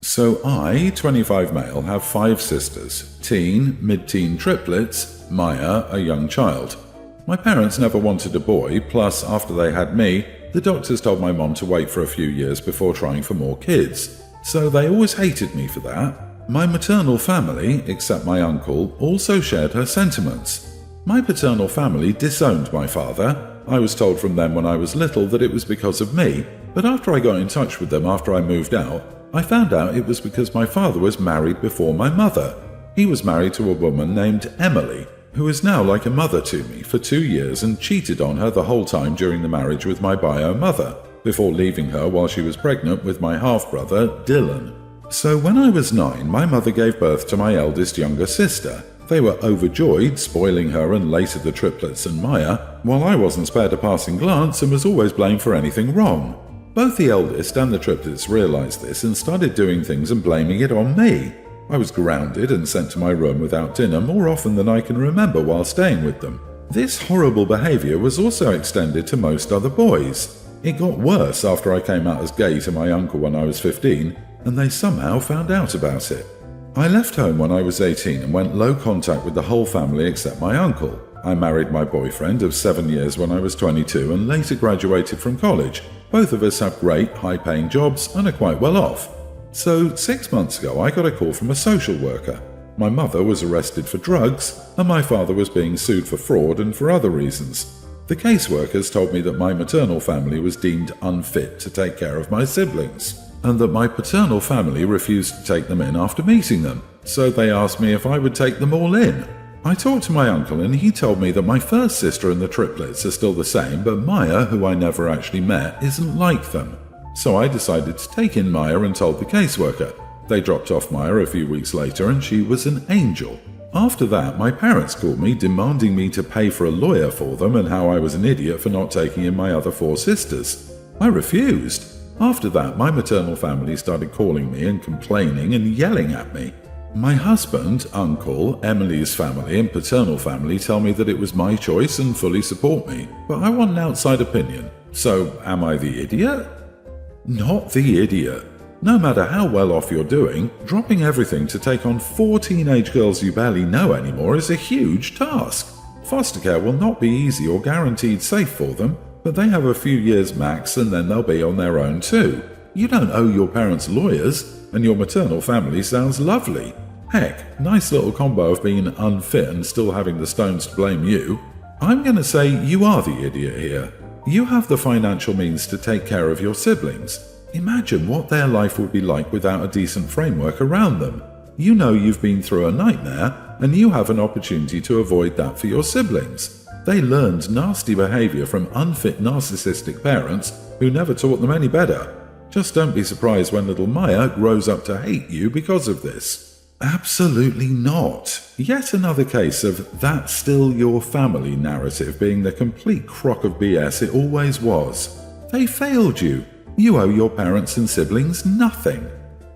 So I, 25 male, have 5 sisters, teen, mid-teen triplets, Maya, a young child. My parents never wanted a boy, plus after they had me, the doctors told my mom to wait for a few years before trying for more kids. So they always hated me for that. My maternal family, except my uncle, also shared her sentiments. My paternal family disowned my father. I was told from them when I was little that it was because of me, but after I got in touch with them after I moved out, I found out it was because my father was married before my mother. He was married to a woman named Emily, who is now like a mother to me, for 2 years and cheated on her the whole time during the marriage with my bio mother, before leaving her while she was pregnant with my half-brother, Dylan. So when I was 9, my mother gave birth to my eldest younger sister. They were overjoyed, spoiling her and later the triplets and Maya, while I wasn't spared a passing glance and was always blamed for anything wrong. Both the eldest and the triplets realized this and started doing things and blaming it on me. I was grounded and sent to my room without dinner more often than I can remember while staying with them. This horrible behavior was also extended to most other boys. It got worse after I came out as gay to my uncle when I was 15, and they somehow found out about it. I left home when I was 18 and went low contact with the whole family except my uncle. I married my boyfriend of 7 years when I was 22 and later graduated from college. Both of us have great, high-paying jobs and are quite well off. So 6 months ago I got a call from a social worker. My mother was arrested for drugs and my father was being sued for fraud and for other reasons. The caseworkers told me that my maternal family was deemed unfit to take care of my siblings, and that my paternal family refused to take them in after meeting them, so they asked me if I would take them all in. I talked to my uncle and he told me that my first sister and the triplets are still the same, but Maya, who I never actually met, isn't like them. So I decided to take in Maya and told the caseworker. They dropped off Maya a few weeks later and she was an angel. After that, my parents called me demanding me to pay for a lawyer for them and how I was an idiot for not taking in my other 4 sisters. I refused. After that, my maternal family started calling me and complaining and yelling at me. My husband, uncle, Emily's family and paternal family tell me that it was my choice and fully support me, but I want an outside opinion. So, am I the idiot? Not the idiot. No matter how well off you're doing, dropping everything to take on 4 teenage girls you barely know anymore is a huge task. Foster care will not be easy or guaranteed safe for them, but they have a few years max and then they'll be on their own too. You don't owe your parents lawyers, and your maternal family sounds lovely. Heck, nice little combo of being unfit and still having the stones to blame you. I'm gonna say you are the idiot here. You have the financial means to take care of your siblings. Imagine what their life would be like without a decent framework around them. You know you've been through a nightmare, and you have an opportunity to avoid that for your siblings. They learned nasty behavior from unfit narcissistic parents who never taught them any better. Just don't be surprised when little Maya grows up to hate you because of this. Absolutely not. Yet another case of "that's still your family" narrative being the complete crock of BS it always was. They failed you. You owe your parents and siblings nothing.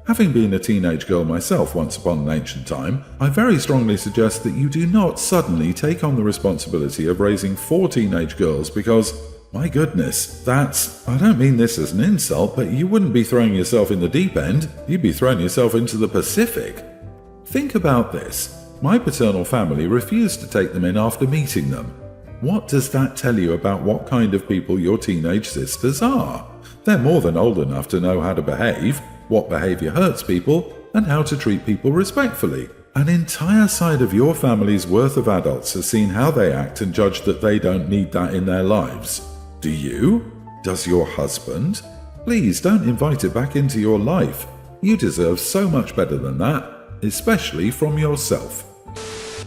Having been a teenage girl myself once upon an ancient time, I very strongly suggest that you do not suddenly take on the responsibility of raising 4 teenage girls because, my goodness, I don't mean this as an insult, but you wouldn't be throwing yourself in the deep end, you'd be throwing yourself into the Pacific. Think about this. My paternal family refused to take them in after meeting them. What does that tell you about what kind of people your teenage sisters are? They're more than old enough to know how to behave, what behavior hurts people, and how to treat people respectfully. An entire side of your family's worth of adults has seen how they act and judged that they don't need that in their lives. Do you? Does your husband? Please don't invite it back into your life. You deserve so much better than that, especially from yourself.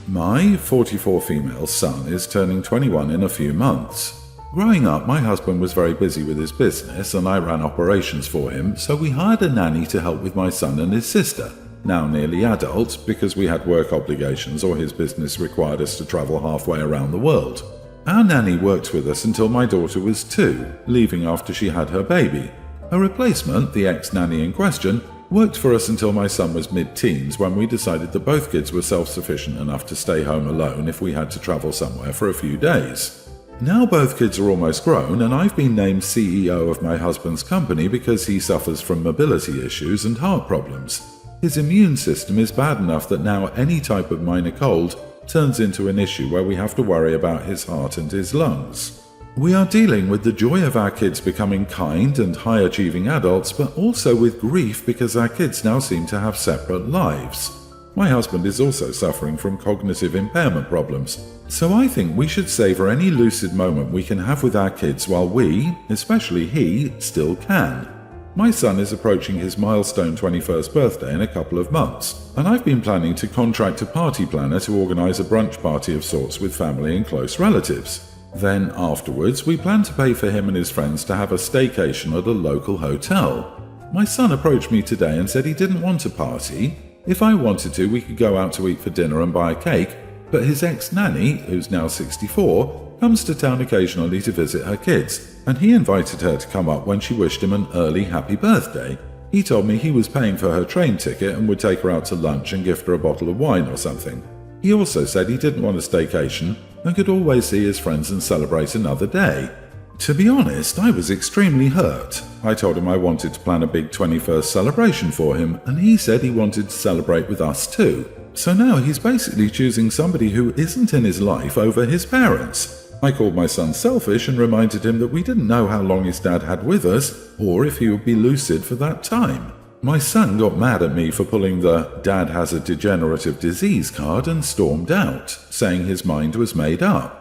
My 44 female son is turning 21 in a few months. Growing up, my husband was very busy with his business and I ran operations for him, so we hired a nanny to help with my son and his sister, now nearly adult, because we had work obligations or his business required us to travel halfway around the world. Our nanny worked with us until my daughter was 2, leaving after she had her baby. Her replacement, the ex-nanny in question, worked for us until my son was mid-teens when we decided that both kids were self-sufficient enough to stay home alone if we had to travel somewhere for a few days. Now both kids are almost grown, and I've been named CEO of my husband's company because he suffers from mobility issues and heart problems. His immune system is bad enough that now any type of minor cold turns into an issue where we have to worry about his heart and his lungs. We are dealing with the joy of our kids becoming kind and high-achieving adults, but also with grief because our kids now seem to have separate lives. My husband is also suffering from cognitive impairment problems, so I think we should savor any lucid moment we can have with our kids while we, especially he, still can. My son is approaching his milestone 21st birthday in a couple of months, and I've been planning to contract a party planner to organise a brunch party of sorts with family and close relatives. Then afterwards, we plan to pay for him and his friends to have a staycation at a local hotel. My son approached me today and said he didn't want a party. If I wanted to, we could go out to eat for dinner and buy a cake, but his ex-nanny, who's now 64, comes to town occasionally to visit her kids, and he invited her to come up when she wished him an early happy birthday. He told me he was paying for her train ticket and would take her out to lunch and gift her a bottle of wine or something. He also said he didn't want a staycation and could always see his friends and celebrate another day. To be honest, I was extremely hurt. I told him I wanted to plan a big 21st celebration for him, and he said he wanted to celebrate with us too. So now he's basically choosing somebody who isn't in his life over his parents. I called my son selfish and reminded him that we didn't know how long his dad had with us, or if he would be lucid for that time. My son got mad at me for pulling the "dad has a degenerative disease" card and stormed out, saying his mind was made up.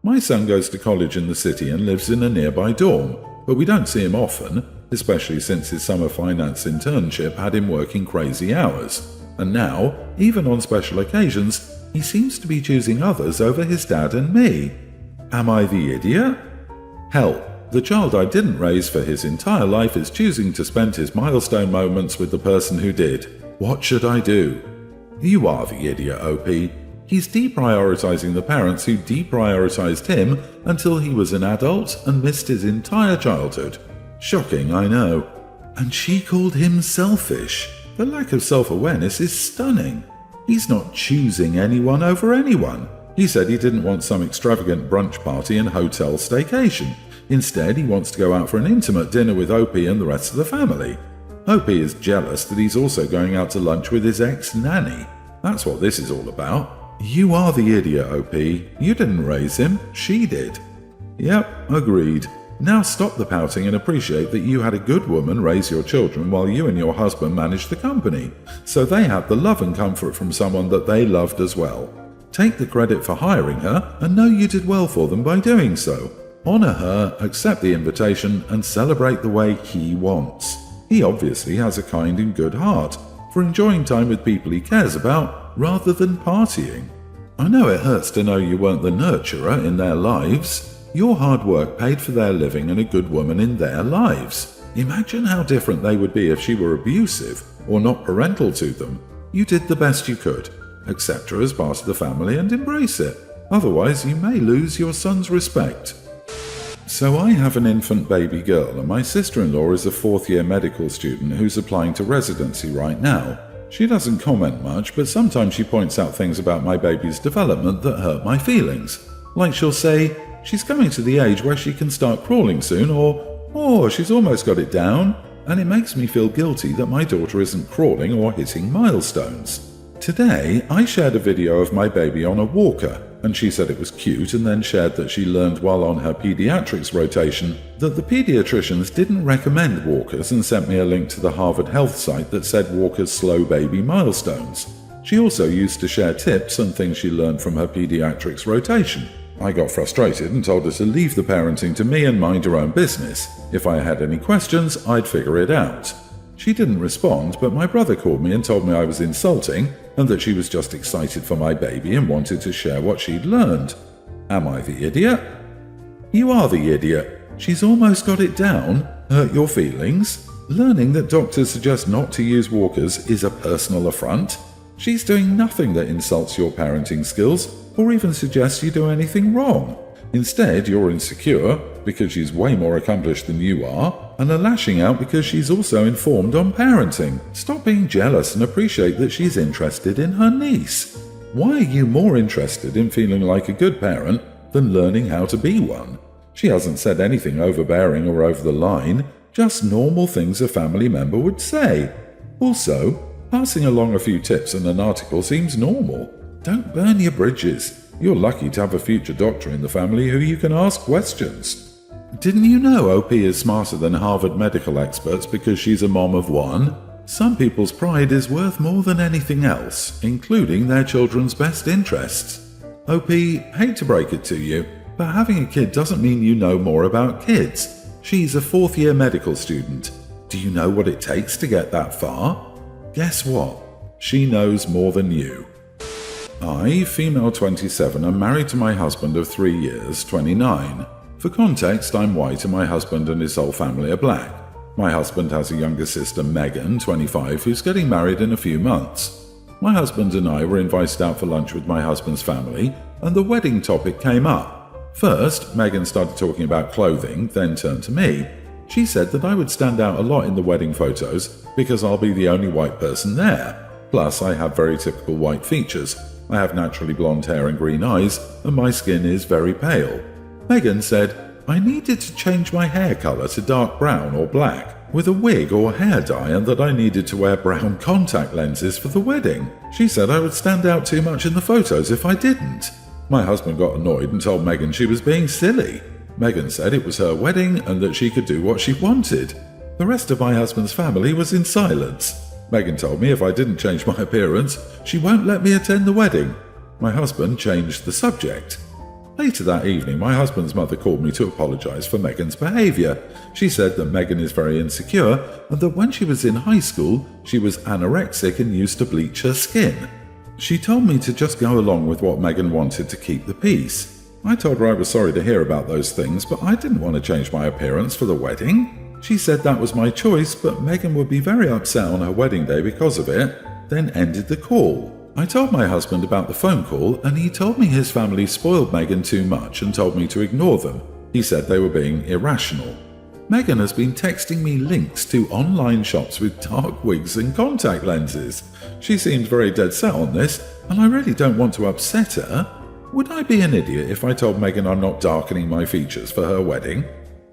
My son goes to college in the city and lives in a nearby dorm, but we don't see him often, especially since his summer finance internship had him working crazy hours. And now, even on special occasions, he seems to be choosing others over his dad and me. Am I the idiot? Hell, the child I didn't raise for his entire life is choosing to spend his milestone moments with the person who did. What should I do? You are the idiot, OP. He's deprioritizing the parents who deprioritized him until he was an adult and missed his entire childhood. Shocking, I know. And she called him selfish. The lack of self-awareness is stunning. He's not choosing anyone over anyone. He said he didn't want some extravagant brunch party and hotel staycation. Instead, he wants to go out for an intimate dinner with OP and the rest of the family. OP is jealous that he's also going out to lunch with his ex-nanny. That's what this is all about. You are the idiot, OP. You didn't raise him, she did. Yep, agreed. Now stop the pouting and appreciate that you had a good woman raise your children while you and your husband managed the company, so they had the love and comfort from someone that they loved as well. Take the credit for hiring her and know you did well for them by doing so. Honor her, accept the invitation, and celebrate the way he wants. He obviously has a kind and good heart for enjoying time with people he cares about rather than partying. I know it hurts to know you weren't the nurturer in their lives. Your hard work paid for their living and a good woman in their lives. Imagine how different they would be if she were abusive or not parental to them. You did the best you could. Accept her as part of the family and embrace it. Otherwise, you may lose your son's respect. So I have an infant baby girl, and my sister-in-law is a fourth-year medical student who's applying to residency right now. She doesn't comment much, but sometimes she points out things about my baby's development that hurt my feelings. Like she'll say, she's coming to the age where she can start crawling soon, or, oh, she's almost got it down. And it makes me feel guilty that my daughter isn't crawling or hitting milestones. Today, I shared a video of my baby on a walker, and she said it was cute and then shared that she learned while on her pediatrics rotation that the pediatricians didn't recommend walkers and sent me a link to the Harvard Health site that said walkers slow baby milestones. She also used to share tips and things she learned from her pediatrics rotation. I got frustrated and told her to leave the parenting to me and mind her own business. If I had any questions, I'd figure it out. She didn't respond, but my brother called me and told me I was insulting and that she was just excited for my baby and wanted to share what she'd learned. Am I the idiot? You are the idiot. She's almost got it down. Hurt your feelings? Learning that doctors suggest not to use walkers is a personal affront? She's doing nothing that insults your parenting skills or even suggests you do anything wrong. Instead, you're insecure because she's way more accomplished than you are, and are lashing out because she's also informed on parenting. Stop being jealous and appreciate that she's interested in her niece. Why are you more interested in feeling like a good parent than learning how to be one. She hasn't said anything overbearing or over the line, just normal things a family member would say. Also, passing along a few tips in an article seems normal. Don't burn your bridges. You're lucky to have a future doctor in the family who you can ask questions. Didn't you know OP is smarter than Harvard medical experts because she's a mom of one? Some people's pride is worth more than anything else, including their children's best interests. OP, hate to break it to you, but having a kid doesn't mean you know more about kids. She's a fourth-year medical student. Do you know what it takes to get that far? Guess what? She knows more than you. I, female 27, am married to my husband of 3 years, 29. For context, I'm white and my husband and his whole family are black. My husband has a younger sister, Megan, 25, who's getting married in a few months. My husband and I were invited out for lunch with my husband's family, and the wedding topic came up. First, Megan started talking about clothing, then turned to me. She said that I would stand out a lot in the wedding photos because I'll be the only white person there. Plus, I have very typical white features. I have naturally blonde hair and green eyes, and my skin is very pale. Megan said I needed to change my hair colour to dark brown or black with a wig or hair dye, and that I needed to wear brown contact lenses for the wedding. She said I would stand out too much in the photos if I didn't. My husband got annoyed and told Megan she was being silly. Megan said it was her wedding and that she could do what she wanted. The rest of my husband's family was in silence. Megan told me if I didn't change my appearance, she won't let me attend the wedding. My husband changed the subject. Later that evening, my husband's mother called me to apologize for Megan's behavior. She said that Megan is very insecure and that when she was in high school, she was anorexic and used to bleach her skin. She told me to just go along with what Megan wanted to keep the peace. I told her I was sorry to hear about those things, but I didn't want to change my appearance for the wedding. She said that was my choice, but Megan would be very upset on her wedding day because of it, then ended the call. I told my husband about the phone call, and he told me his family spoiled Megan too much and told me to ignore them. He said they were being irrational. Megan has been texting me links to online shops with dark wigs and contact lenses. She seems very dead set on this, and I really don't want to upset her. Would I be an idiot if I told Megan I'm not darkening my features for her wedding?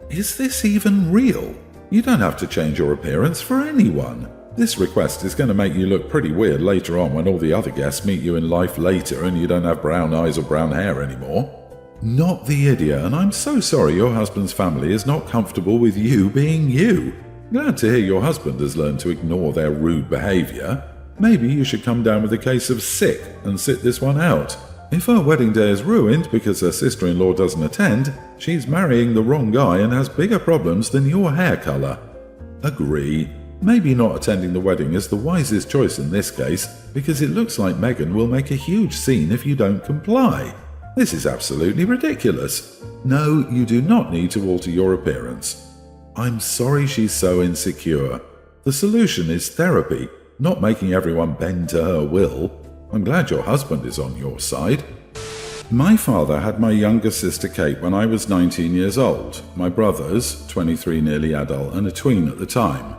Is this even real? You don't have to change your appearance for anyone. This request is going to make you look pretty weird later on when all the other guests meet you in life later and you don't have brown eyes or brown hair anymore. Not the idiot, and I'm so sorry your husband's family is not comfortable with you being you. Glad to hear your husband has learned to ignore their rude behavior. Maybe you should come down with a case of sick and sit this one out. If her wedding day is ruined because her sister-in-law doesn't attend, she's marrying the wrong guy and has bigger problems than your hair colour. Agree. Maybe not attending the wedding is the wisest choice in this case, because it looks like Megan will make a huge scene if you don't comply. This is absolutely ridiculous. No, you do not need to alter your appearance. I'm sorry she's so insecure. The solution is therapy, not making everyone bend to her will. I'm glad your husband is on your side. My father had my younger sister Kate when I was 19 years old, my brothers, 23 nearly adult, and a tween at the time.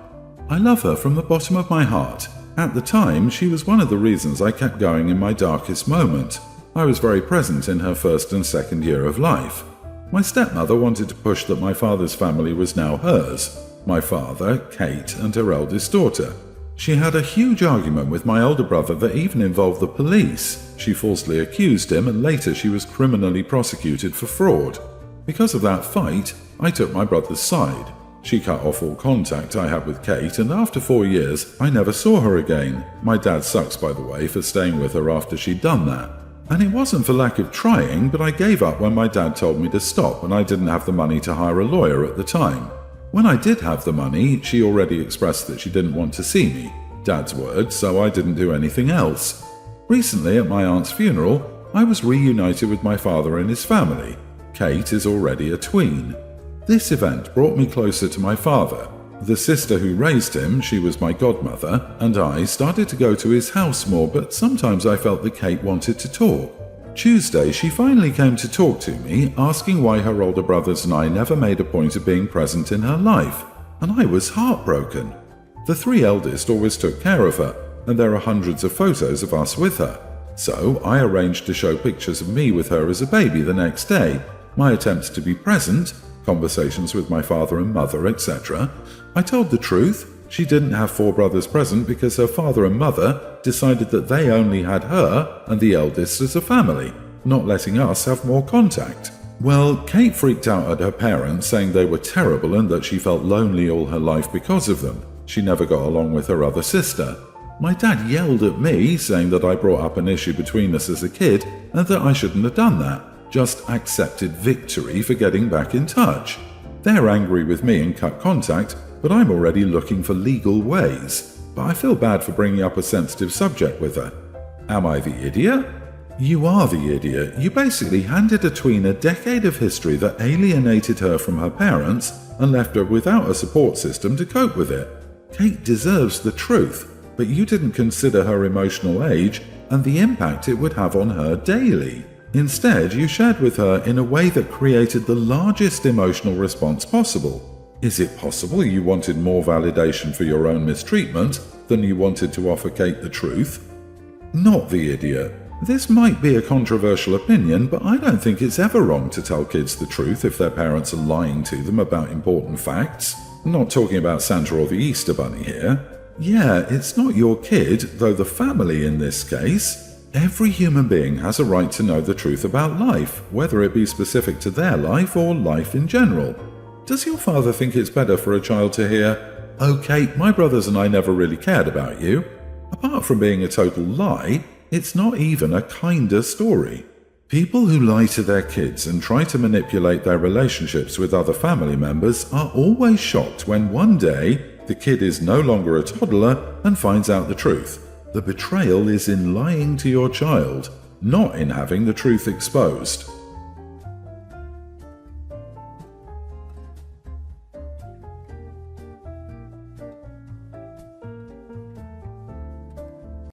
I love her from the bottom of my heart. At the time, she was one of the reasons I kept going in my darkest moment. I was very present in her first and second year of life. My stepmother wanted to push that my father's family was now hers, my father, Kate, and her eldest daughter. She had a huge argument with my older brother that even involved the police. She falsely accused him and later she was criminally prosecuted for fraud. Because of that fight, I took my brother's side. She cut off all contact I had with Kate, and after 4 years, I never saw her again. My dad sucks, by the way, for staying with her after she'd done that. And it wasn't for lack of trying, but I gave up when my dad told me to stop and I didn't have the money to hire a lawyer at the time. When I did have the money, she already expressed that she didn't want to see me. Dad's words, so I didn't do anything else. Recently, at my aunt's funeral, I was reunited with my father and his family. Kate is already a tween. This event brought me closer to my father. The sister who raised him, she was my godmother, and I started to go to his house more, but sometimes I felt that Kate wanted to talk. Tuesday, she finally came to talk to me, asking why her older brothers and I never made a point of being present in her life, and I was heartbroken. The 3 eldest always took care of her, and there are hundreds of photos of us with her. So I arranged to show pictures of me with her as a baby the next day, my attempts to be present, conversations with my father and mother, etc. I told the truth. She didn't have 4 brothers present because her father and mother decided that they only had her and the eldest as a family, not letting us have more contact. Well, Kate freaked out at her parents, saying they were terrible and that she felt lonely all her life because of them. She never got along with her other sister. My dad yelled at me, saying that I brought up an issue between us as a kid and that I shouldn't have done that, just accepted victory for getting back in touch. They're angry with me and cut contact, but I'm already looking for legal ways. But I feel bad for bringing up a sensitive subject with her. Am I the idiot? You are the idiot. You basically handed a tween a decade of history that alienated her from her parents and left her without a support system to cope with it. Kate deserves the truth, but you didn't consider her emotional age and the impact it would have on her daily. Instead, you shared with her in a way that created the largest emotional response possible. Is it possible you wanted more validation for your own mistreatment than you wanted to offer Kate the truth? Not the idiot. This might be a controversial opinion, but I don't think it's ever wrong to tell kids the truth if their parents are lying to them about important facts. I'm not talking about Santa or the Easter Bunny here. Yeah, it's not your kid, though the family in this case. Every human being has a right to know the truth about life, whether it be specific to their life or life in general. Does your father think it's better for a child to hear, "Oh, Kate, my brothers and I never really cared about you"? Apart from being a total lie, it's not even a kinder story. People who lie to their kids and try to manipulate their relationships with other family members are always shocked when one day the kid is no longer a toddler and finds out the truth. The betrayal is in lying to your child, not in having the truth exposed.